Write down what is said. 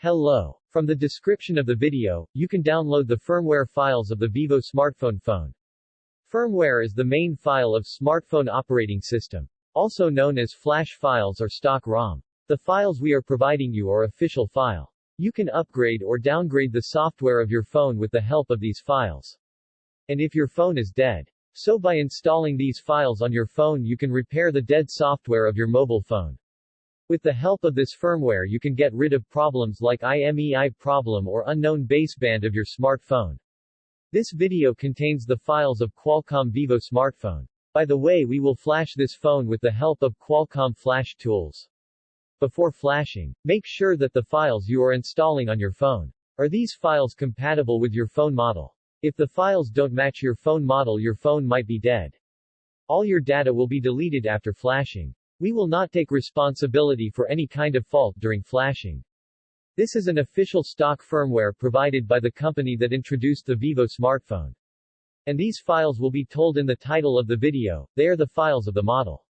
Hello. From the description of the video, you can download the firmware files of the Vivo smartphone phone. Firmware is the main file of smartphone operating system, also known as flash files or stock ROM. The files we are providing you are official file. You can upgrade or downgrade the software of your phone with the help of these files. And if your phone is dead, so by installing these files on your phone you can repair the dead software of your mobile phone. With the help of this firmware you can get rid of problems like IMEI problem or unknown baseband of your smartphone. This video contains the files of Qualcomm Vivo smartphone. By the way, we will flash this phone with the help of Qualcomm flash tools. Before flashing, make sure that the files you are installing on your phone are these files compatible with your phone model. If the files don't match your phone model, your phone might be dead. All your data will be deleted after flashing. We will not take responsibility for any kind of fault during flashing. This is an official stock firmware provided by the company that introduced the Vivo smartphone. And these files will be told in the title of the video. They are the files of the model.